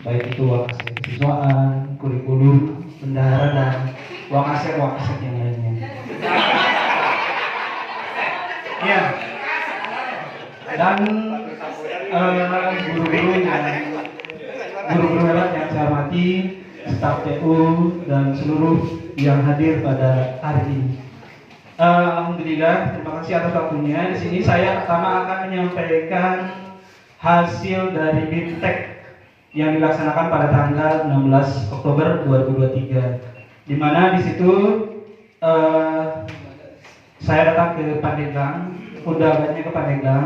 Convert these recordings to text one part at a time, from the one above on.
baik itu uang aset siswaan, kurikulum, bendahara dan uang aset yang lainnya. Ya, dan guru-guru hebat yang saya hormati, staf TU dan seluruh yang hadir pada hari ini. Alhamdulillah, terima kasih atas waktunya. Di sini saya pertama akan menyampaikan hasil dari BIMTEK yang dilaksanakan pada tanggal 16 Oktober 2023. Di mana di situ saya datang ke Pandeglang, undangannya ke Pandeglang,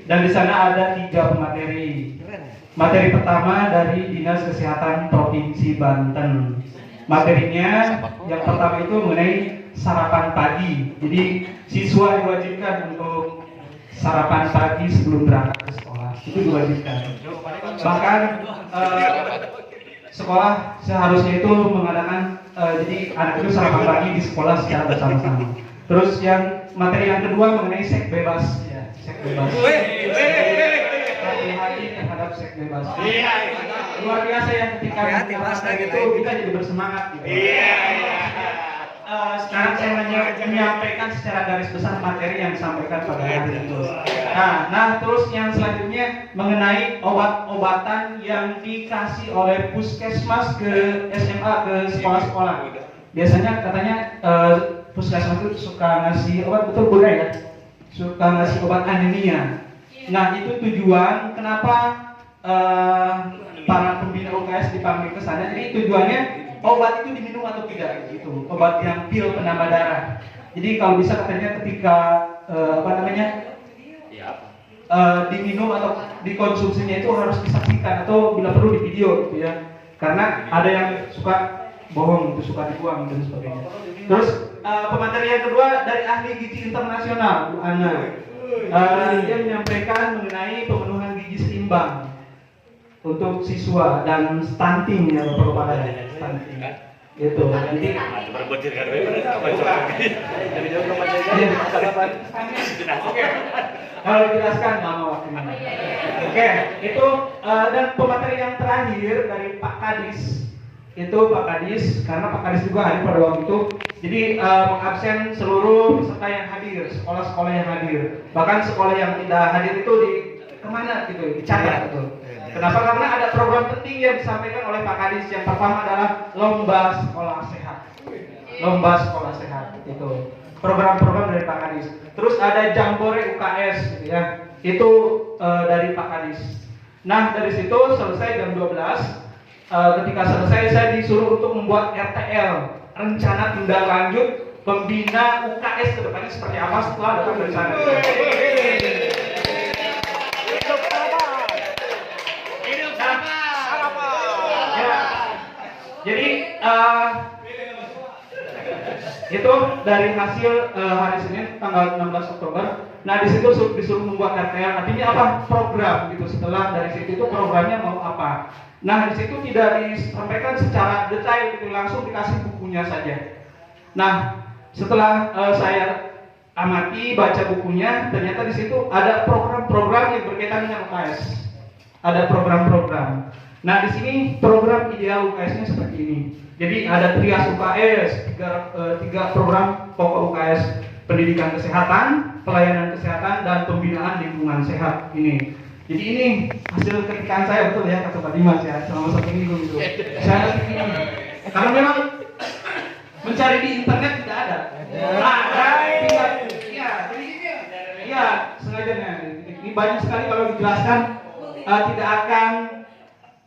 dan di sana ada 3 pemateri. Materi pertama dari Dinas Kesehatan Provinsi Banten. Materinya yang pertama itu mengenai sarapan pagi. Jadi siswa diwajibkan untuk sarapan pagi sebelum berangkat ke sekolah. Itu diwajibkan. Bahkan sekolah seharusnya itu mengadakan jadi anak itu sarapan pagi di sekolah secara bersama-sama. Terus yang materi yang kedua mengenai seks bebas. Ya, seks bebas. Hati-hati terhadap seks bebas. Luar biasa ya ketika itu kita jadi bersemangat gitu. Sekarang saya menyampaikan secara garis besar materi yang disampaikan pada hari itu. Nah, terus yang selanjutnya mengenai obat-obatan yang dikasih oleh puskesmas ke SMA, ke sekolah-sekolah. Biasanya katanya puskesmas itu suka ngasih obat, betul Bu ya? Suka ngasih obat anemia. Nah, itu tujuan kenapa para pembina UKS dipanggil ke sana. Jadi tujuannya obat itu diminum atau tidak gitu. Obat yang pil penambah darah. Jadi kalau bisa katanya ketika diminum atau dikonsumsinya itu harus disaksikan atau bila perlu di video gitu ya. Karena ada yang suka bohong, itu suka dibuang dan sebagainya. Terus pemateri yang kedua dari ahli gizi internasional Bu Ana. Dia menyampaikan mengenai pemenuhan gizi seimbang untuk siswa dan stunting ya Bapak ya, stunting. Gitu. Jadi kalau dijelaskan lama waktunya. Oke, itu dan pemateri yang terakhir dari Pak Kadis. Itu Pak Kadis, karena Pak Kadis juga hadir pada waktu itu. Jadi mengabsen seluruh peserta yang hadir, sekolah-sekolah yang hadir. Bahkan sekolah yang tidak hadir itu kemana gitu, dicatat gitu. Kenapa? Karena ada program penting yang disampaikan oleh Pak Kadis. Yang pertama adalah lomba sekolah sehat. Lomba sekolah sehat itu program-program dari Pak Kadis. Terus ada Jambore UKS gitu ya. Itu dari Pak Kadis. Nah, dari situ selesai jam 12. Ketika selesai saya disuruh untuk membuat RTL, rencana tindak lanjut pembina UKS ke depannya seperti apa setelah datang dari sana. Jadi itu dari hasil hari Senin tanggal 16 Oktober. Nah di situ disuruh membuat RTL. Artinya apa? Program gitu. Setelah dari situ itu programnya mau apa? Nah di situ tidak disampaikan secara detail gitu, langsung dikasih bukunya saja. Nah setelah saya amati baca bukunya, ternyata di situ ada program-program yang berkaitan dengan UKS. Ada program-program. Nah di sini program ideal UKS-nya seperti ini. Jadi ada trias UKS, tiga program pokok UKS: pendidikan kesehatan, pelayanan kesehatan, dan pembinaan lingkungan sehat ini. Jadi ini hasil ketikaan saya, betul ya kata Pak Dimas ya, selama 1 minggu itu. Saya ngerti ini. Karena memang mencari di internet tidak ada. Tinggal, ya, jadi ya sengajanya. Ini banyak sekali kalau dijelaskan tidak akan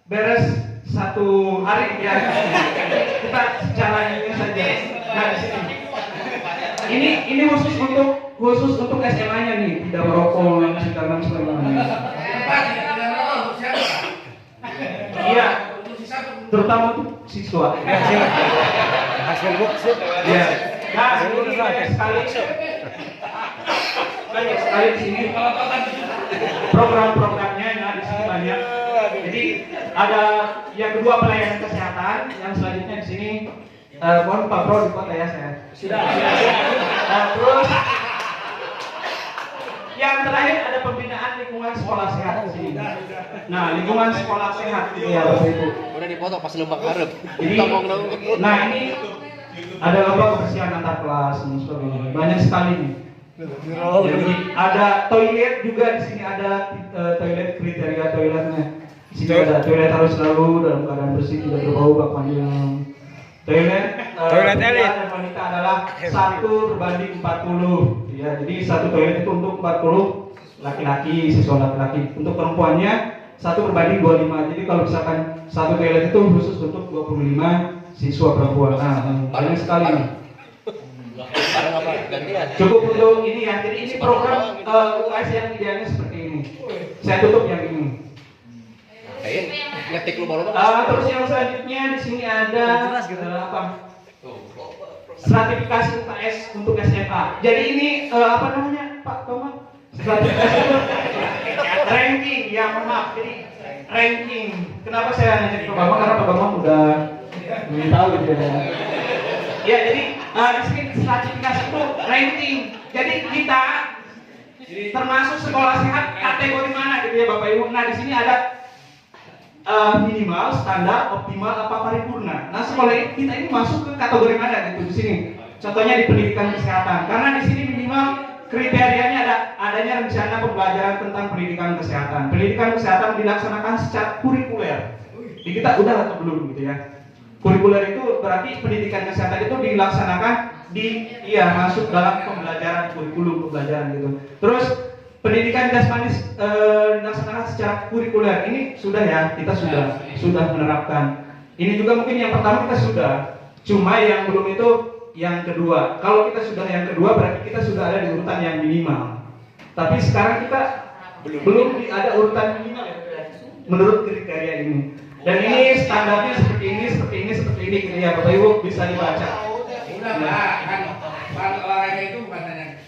beres 1 hari ya. Kita secara ini saja. Nah, di sini. Ini khusus untuk SMA-nya nih, tidak merokok dan segala sebagainya. Iya, terutama untuk siswa. Hasil workshop. Ya. Nah, ini banyak sekali di sini program-programnya. Nah, di sini banyak. Jadi ada yang kedua pelayanan kesehatan, yang selanjutnya di sini mohon Pak Bro di kota ya saya. Sudah. Nah, terus Yang terakhir ada pembinaan lingkungan sekolah sehat di sini. Nah, lingkungan sekolah sehat ya Bapak Ibu. Udah dipotong pas lembak harap. Jadi, nah ini ada lomba kebersihan antar kelas dan sebagainya. Banyak sekali nih. Jadi ada toilet juga di sini, ada toilet, kriteria toiletnya. Di sini ada toilet harus selalu dalam keadaan bersih, tidak berbau bak panjang. Toilet pria dan wanita adalah 1:40. Ya, jadi satu toilet itu untuk 40 laki-laki, siswa laki-laki. Untuk perempuannya 1:25. Jadi kalau misalkan satu toilet itu khusus untuk 25 siswa perempuan. Nah, banyak sekali nih. Barang apa? Gantian. Cukup untuk ini ya. Jadi ini program UAS yang idealnya seperti ini. Saya tutup yang ini. Ayo, ngetik lu baru Terus yang selanjutnya di sini ada apa? Stratifikasi UKS untuk SMA. Jadi ini apa namanya Pak Toma? Stratifikasi itu ranking ya, maaf. Jadi ranking. Kenapa saya nanya ke Bambang? Karena Pak Bambang udah tahu gitu ya. Ya, jadi di sini stratifikasi itu ranking. Jadi kita termasuk sekolah sehat kategori mana gitu ya Bapak Ibu. Nah, di sini ada minimal, standar, optimal, apa paripurna. Nah, sekolah kita ini masuk ke kategori mana gitu di sini. Contohnya di pendidikan kesehatan. Karena di sini minimal kriterianya adanya rencana pembelajaran tentang pendidikan kesehatan. Pendidikan kesehatan dilaksanakan secara kurikuler. Jadi kita udah atau belum gitu ya. Kurikuler itu berarti pendidikan kesehatan itu dilaksanakan masuk dalam pembelajaran kurikulum pembelajaran gitu. Terus pendidikan jasmani dilaksanakan secara kurikuler. Ini sudah ya, kita sudah menerapkan. Ini juga mungkin yang pertama kita sudah. Cuma yang belum itu yang kedua. Kalau kita sudah yang kedua berarti kita sudah ada di urutan yang minimal. Tapi sekarang kita belum ada urutan minimal ya, menurut kriteria ini. Dan ini standarnya seperti ini gitu ya Bapak Ibu bisa dibaca. Udah Pak, kan olahraga itu bukan hanya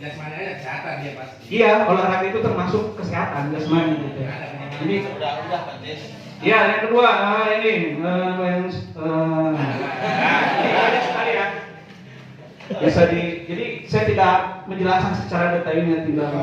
jasmani aja, kesehatan dia pasti. Iya, olahraga itu termasuk kesehatan jasmani gitu ya. Ini udah Pak Des. ya yang kedua ini ada sekali ya. Jadi saya tidak menjelaskan secara detailnya, tidak